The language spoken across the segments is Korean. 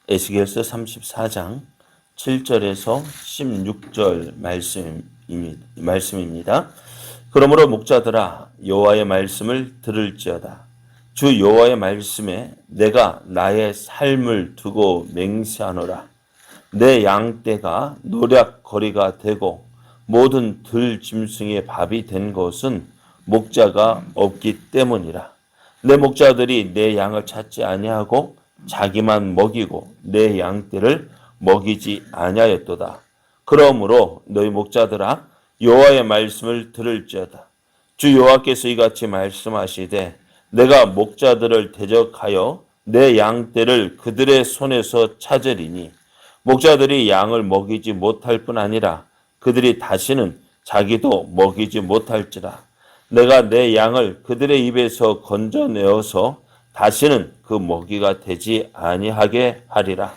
에스겔서 34장 7절에서 16절 말씀입니다. 그러므로 목자들아 여호와의 말씀을 들을지어다. 주 여호와의 말씀에 내가 나의 삶을 두고 맹세하노라. 내 양떼가 노략거리가 되고 모든 들짐승의 밥이 된 것은 목자가 없기 때문이라. 내 목자들이 내 양을 찾지 아니하고 자기만 먹이고 내 양떼를 먹이지 아니하였도다. 그러므로 너희 목자들아 여호와의 말씀을 들을지어다. 주 여호와께서 이같이 말씀하시되 내가 목자들을 대적하여 내 양떼를 그들의 손에서 찾으리니 목자들이 양을 먹이지 못할 뿐 아니라 그들이 다시는 자기도 먹이지 못할지라. 내가 내 양을 그들의 입에서 건져내어서 다시는 그 먹이가 되지 아니하게 하리라.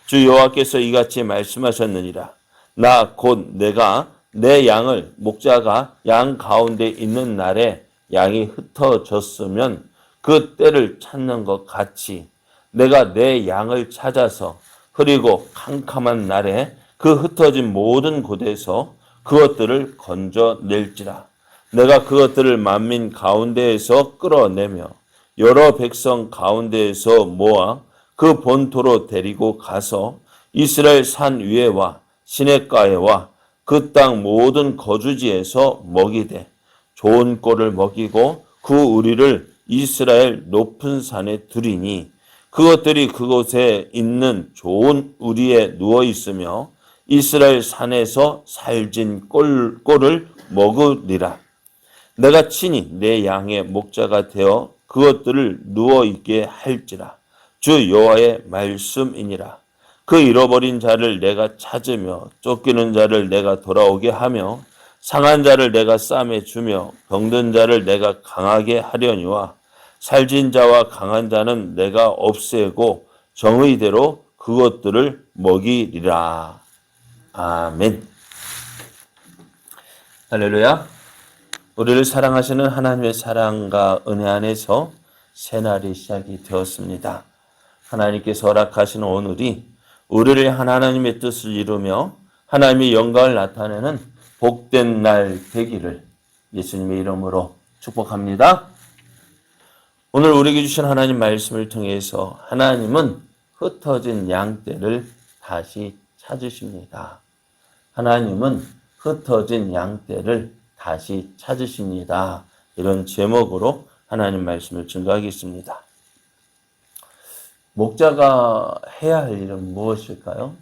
주 여호와께서 이같이 말씀하셨느니라. 나 곧 내가 내 양을 목자가 양 가운데 있는 날에 양이 흩어졌으면 그 때를 찾는 것 같이 내가 내 양을 찾아서 흐리고 캄캄한 날에 그 흩어진 모든 곳에서 그것들을 건져낼지라. 내가 그것들을 만민 가운데에서 끌어내며 여러 백성 가운데에서 모아 그 본토로 데리고 가서 이스라엘 산 위에와 시냇가에와 그 땅 모든 거주지에서 먹이되 좋은 꼴을 먹이고 그 우리를 이스라엘 높은 산에 두리니 그것들이 그곳에 있는 좋은 우리에 누워 있으며 이스라엘 산에서 살진 꼴을 먹으리라. 내가 친히 내 양의 목자가 되어 그것들을 누워 있게 할지라. 주 여호와의 말씀이니라. 그 잃어버린 자를 내가 찾으며 쫓기는 자를 내가 돌아오게 하며 상한 자를 내가 싸매 주며 병든 자를 내가 강하게 하려니와 살진 자와 강한 자는 내가 없애고 정의대로 그것들을 먹이리라. 아멘. 할렐루야. 우리를 사랑하시는 하나님의 사랑과 은혜 안에서 새날이 시작이 되었습니다. 하나님께서 허락하시는 오늘이 우리를 하나님의 뜻을 이루며 하나님의 영광을 나타내는 복된 날 되기를 예수님의 이름으로 축복합니다. 오늘 우리에게 주신 하나님 말씀을 통해서 하나님은 흩어진 양떼를 다시 찾으십니다. 하나님은 흩어진 양떼를 다시 찾으십니다. 이런 제목으로 하나님 말씀을 증거하겠습니다. 목자가 해야 할 일은 무엇일까요?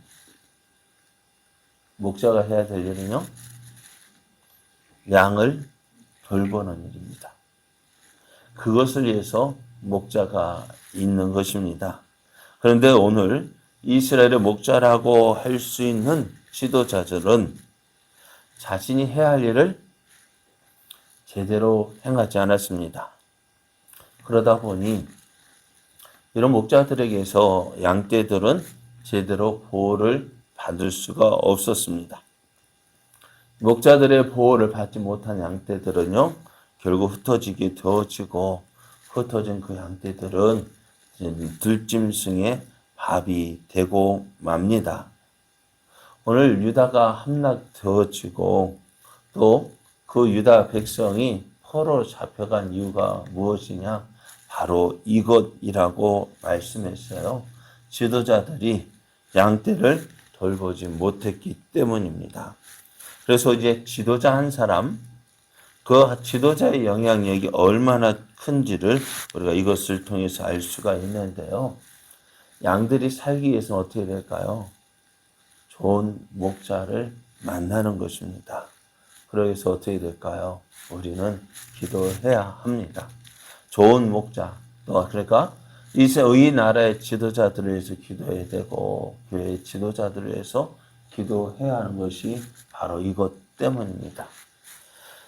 목자가 해야 될 일은요, 양을 돌보는 일입니다. 그것을 위해서 목자가 있는 것입니다. 그런데 오늘 이스라엘의 목자라고 할 수 있는 지도자들은 자신이 해야 할 일을 제대로 행하지 않았습니다. 그러다 보니 이런 목자들에게서 양떼들은 제대로 보호를 받을 수가 없었습니다. 목자들의 보호를 받지 못한 양떼들은요, 결국 흩어지게 되어지고 흩어진 그 양떼들은 들짐승의 밥이 되고 맙니다. 오늘 유다가 함락되어지고 또 그 유다 백성이 포로로 잡혀간 이유가 무엇이냐? 바로 이것이라고 말씀했어요. 지도자들이 양떼를 돌보지 못했기 때문입니다. 그래서 이제 지도자 한 사람, 그 지도자의 영향력이 얼마나 큰지를 우리가 이것을 통해서 알 수가 있는데요. 양들이 살기 위해서는 어떻게 될까요? 좋은 목자를 만나는 것입니다. 그래서 어떻게 될까요? 우리는 기도해야 합니다. 좋은 목자, 그러니까 이 나라의 지도자들을 위해서 기도해야 되고 교회의 지도자들을 위해서 기도해야 하는 것이 바로 이것 때문입니다.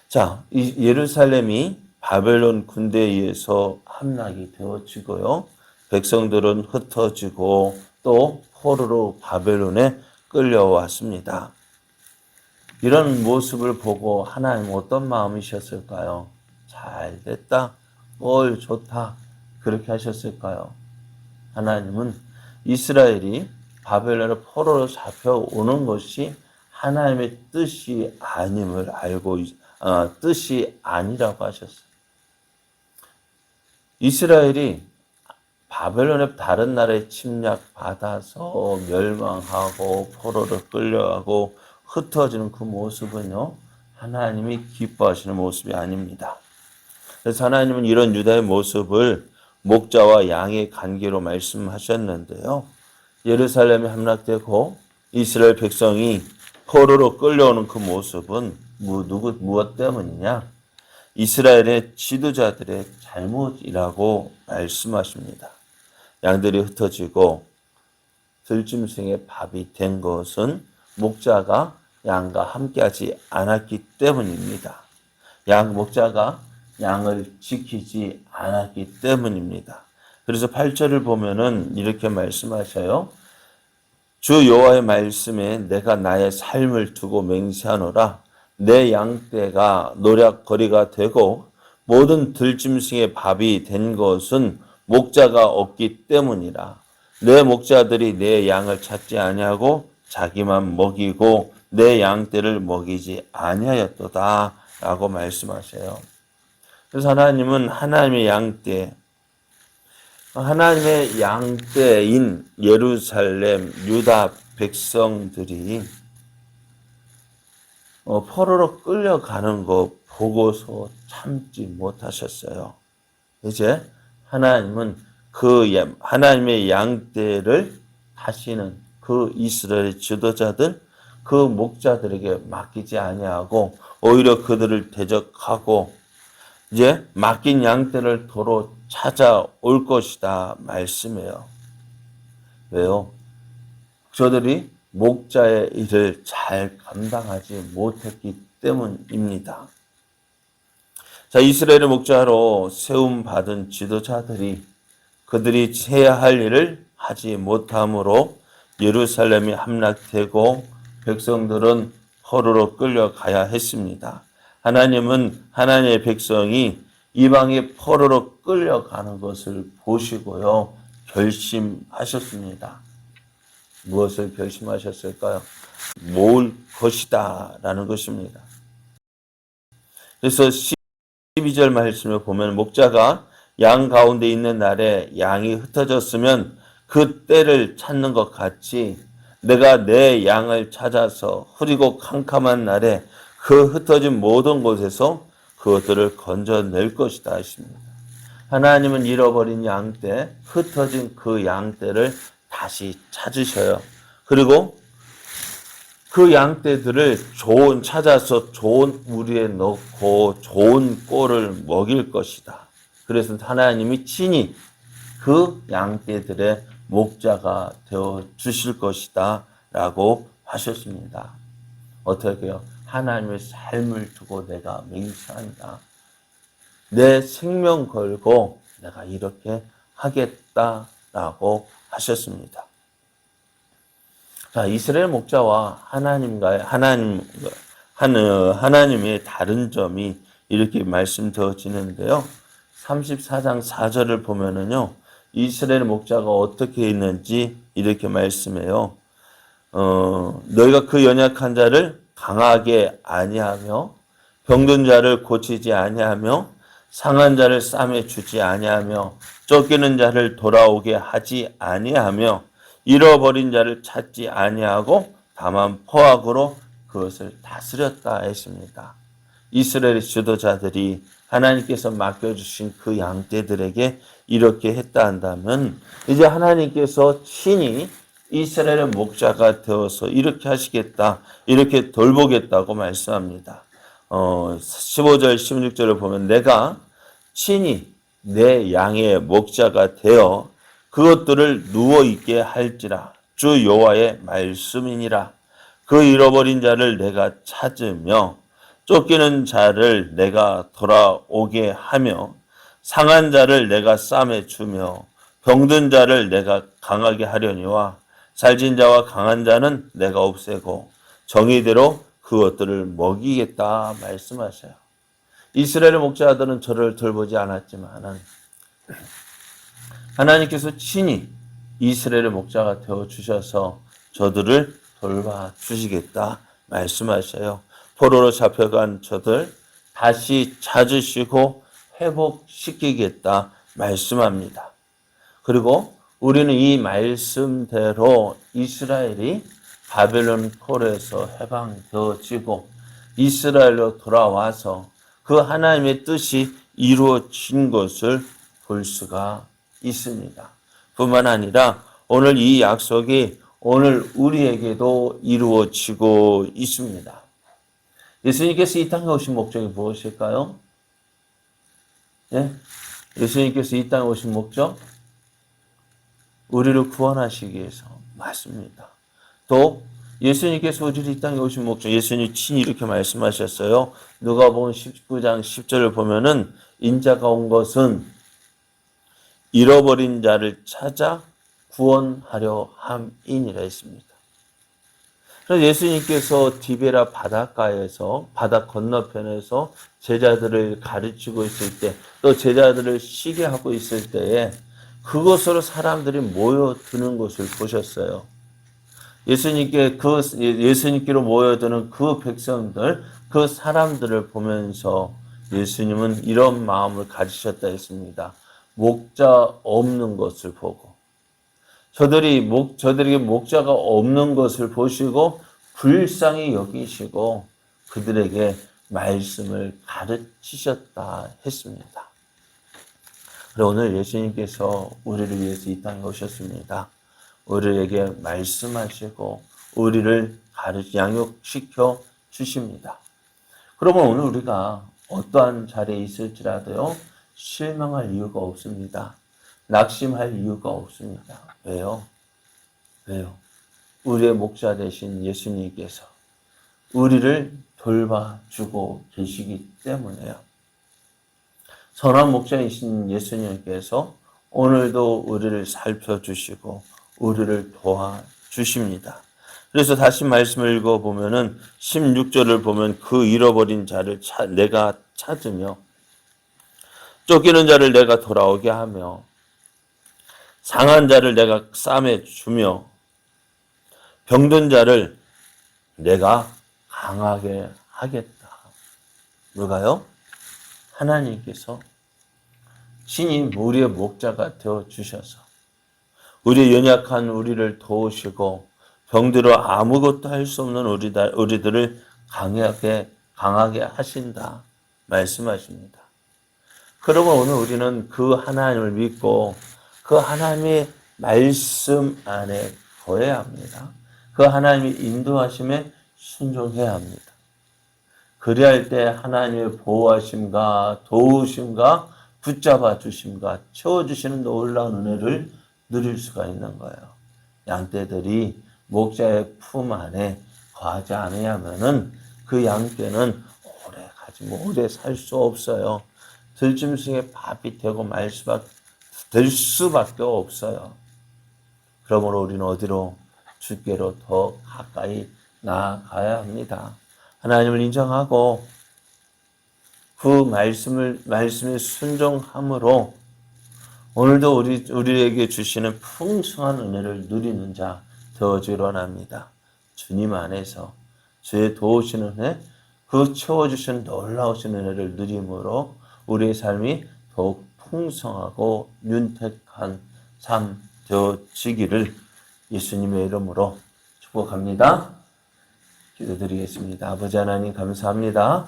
자, 이 예루살렘이 바벨론 군대에 의해서 함락이 되어지고요. 백성들은 흩어지고 또 포로로 바벨론에 끌려왔습니다. 이런 모습을 보고 하나님은 어떤 마음이셨을까요? 잘 됐다. 뭘 좋다. 그렇게 하셨을까요? 하나님은 이스라엘이 바벨론의 포로로 잡혀오는 것이 하나님의 뜻이 아님을 알고 뜻이 아니라고 하셨어요. 이스라엘이 바벨론의 다른 나라에 침략받아서 멸망하고 포로로 끌려가고 흩어지는 그 모습은요, 하나님이 기뻐하시는 모습이 아닙니다. 그래서 하나님은 이런 유다의 모습을 목자와 양의 관계로 말씀하셨는데요. 예루살렘이 함락되고 이스라엘 백성이 포로로 끌려오는 그 모습은 무엇 때문이냐? 이스라엘의 지도자들의 잘못이라고 말씀하십니다. 양들이 흩어지고 들짐승의 밥이 된 것은 목자가 양과 함께하지 않았기 때문입니다. 목자가 양을 지키지 않았기 때문입니다. 그래서 8절을 보면은 이렇게 말씀하셔요. 주 여호와의 말씀에 내가 나의 삶을 두고 맹세하노라. 내 양떼가 노략거리가 되고 모든 들짐승의 밥이 된 것은 목자가 없기 때문이라. 내 목자들이 내 양을 찾지 아니하고 자기만 먹이고 내 양떼를 먹이지 아니하였도다 라고 말씀하세요. 그래서 하나님은 하나님의 양떼인 예루살렘 유다 백성들이 포로로 끌려가는 거 보고서 참지 못하셨어요. 이제 하나님은 하나님의 양떼를 다시는 그 이스라엘 지도자들, 그 목자들에게 맡기지 아니하고 오히려 그들을 대적하고 이제 맡긴 양떼를 도로 찾아올 것이다 말씀해요. 왜요? 저들이 목자의 일을 잘 감당하지 못했기 때문입니다. 자, 이스라엘의 목자로 세움받은 지도자들이 그들이 해야 할 일을 하지 못함으로 예루살렘이 함락되고 백성들은 포로로 끌려가야 했습니다. 하나님은 하나님의 백성이 이방의 포로로 끌려가는 것을 보시고요, 결심하셨습니다. 무엇을 결심하셨을까요? 모을 것이다 라는 것입니다. 그래서 12절 말씀을 보면 목자가 양 가운데 있는 날에 양이 흩어졌으면 그 때를 찾는 것 같이 내가 내 양을 찾아서 흐리고 캄캄한 날에 그 흩어진 모든 곳에서 그것들을 건져낼 것이다 하십니다. 하나님은 잃어버린 양떼, 흩어진 그 양떼를 다시 찾으셔요. 그리고 그 양떼들을 찾아서 좋은 우리에 넣고 좋은 꼴을 먹일 것이다. 그래서 하나님이 친히 그 양떼들의 목자가 되어 주실 것이다 라고 하셨습니다. 어떻게요? 하나님의 삶을 두고 내가 맹세한다. 내 생명 걸고 내가 이렇게 하겠다라고 하셨습니다. 자, 이스라엘 목자와 하나님의 다른 점이 이렇게 말씀되어지는데요. 34장 4절을 보면은요, 이스라엘 목자가 어떻게 있는지 이렇게 말씀해요. 너희가 그 연약한 자를 강하게 아니하며 병든 자를 고치지 아니하며 상한 자를 싸매 주지 아니하며 쫓기는 자를 돌아오게 하지 아니하며 잃어버린 자를 찾지 아니하고 다만 포악으로 그것을 다스렸다 했습니다. 이스라엘 지도자들이 하나님께서 맡겨주신 그 양떼들에게 이렇게 했다 한다면 이제 하나님께서 친히 이스라엘의 목자가 되어서 이렇게 하시겠다, 이렇게 돌보겠다고 말씀합니다. 15절, 16절을 보면 내가 친히 내 양의 목자가 되어 그것들을 누워있게 할지라 주 여호와의 말씀이니라. 그 잃어버린 자를 내가 찾으며 쫓기는 자를 내가 돌아오게 하며 상한 자를 내가 싸매 주며 병든 자를 내가 강하게 하려니와 살진 자와 강한 자는 내가 없애고 정의대로 그것들을 먹이겠다 말씀하셔요. 이스라엘 목자들은 저를 돌보지 않았지만 하나님께서 친히 이스라엘의 목자가 되어 주셔서 저들을 돌봐 주시겠다 말씀하셔요. 포로로 잡혀간 저들 다시 찾으시고 회복시키겠다 말씀합니다. 그리고 우리는 이 말씀대로 이스라엘이 바벨론 포로에서 해방되어지고 이스라엘로 돌아와서 그 하나님의 뜻이 이루어진 것을 볼 수가 있습니다. 뿐만 아니라 오늘 이 약속이 오늘 우리에게도 이루어지고 있습니다. 예수님께서 이 땅에 오신 목적이 무엇일까요? 예? 예수님께서 이 땅에 오신 목적? 우리를 구원하시기 위해서 맞습니다. 또 예수님께서 우리를 이 땅에 오신 목적, 예수님 친히 이렇게 말씀하셨어요. 누가복음 19장 10절을 보면은 인자가 온 것은 잃어버린 자를 찾아 구원하려 함이니라 했습니다. 그래서 예수님께서 디베라 바닷가에서 바다 건너편에서 제자들을 가르치고 있을 때, 또 제자들을 쉬게 하고 있을 때에 그곳으로 사람들이 모여드는 것을 보셨어요. 예수님께로 모여드는 그 백성들, 그 사람들을 보면서 예수님은 이런 마음을 가지셨다 했습니다. 목자 없는 것을 보고, 저들에게 목자가 없는 것을 보시고 불쌍히 여기시고 그들에게 말씀을 가르치셨다 했습니다. 그리고 오늘 예수님께서 우리를 위해서 이 땅에 오셨습니다. 우리에게 말씀하시고 우리를 양육시켜 주십니다. 그러면 오늘 우리가 어떠한 자리에 있을지라도요, 실망할 이유가 없습니다. 낙심할 이유가 없습니다. 왜요? 우리의 목자 되신 예수님께서 우리를 돌봐주고 계시기 때문에요. 선한 목자이신 예수님께서 오늘도 우리를 살펴주시고 우리를 도와주십니다. 그래서 다시 말씀을 읽어보면은 16절을 보면 그 잃어버린 자를 내가 찾으며 쫓기는 자를 내가 돌아오게 하며 상한 자를 내가 싸매 주며 병든 자를 내가 강하게 하겠다. 누가요? 하나님께서 신이 우리의 목자가 되어 주셔서 우리의 연약한 우리를 도우시고 병들어 아무것도 할 수 없는 우리들을 강하게 하신다 말씀하십니다. 그러면 오늘 우리는 그 하나님을 믿고 그 하나님의 말씀 안에 거해야 합니다. 그 하나님의 인도하심에 순종해야 합니다. 그래야 할 때 하나님의 보호하심과 도우심과 붙잡아 주심과 채워주시는 놀라운 은혜를 누릴 수가 있는 거예요. 양떼들이 목자의 품 안에 거하지 않으면은 그 양떼는 오래 살 수 없어요. 들짐승의 밥이 되고 될 수밖에 없어요. 그러므로 우리는 어디로? 주께로 더 가까이 나아가야 합니다. 하나님을 인정하고 그 말씀에 순종함으로 오늘도 우리에게 주시는 풍성한 은혜를 누리는 자 되어지기 원합니다. 주님 안에서 주의 도우시는 은혜, 그 채워주신 놀라우신 은혜를 누림으로 우리의 삶이 더욱 풍성하고 윤택한 삶 되어지기를 예수님의 이름으로 축복합니다. 기도드리겠습니다. 아버지 하나님 감사합니다.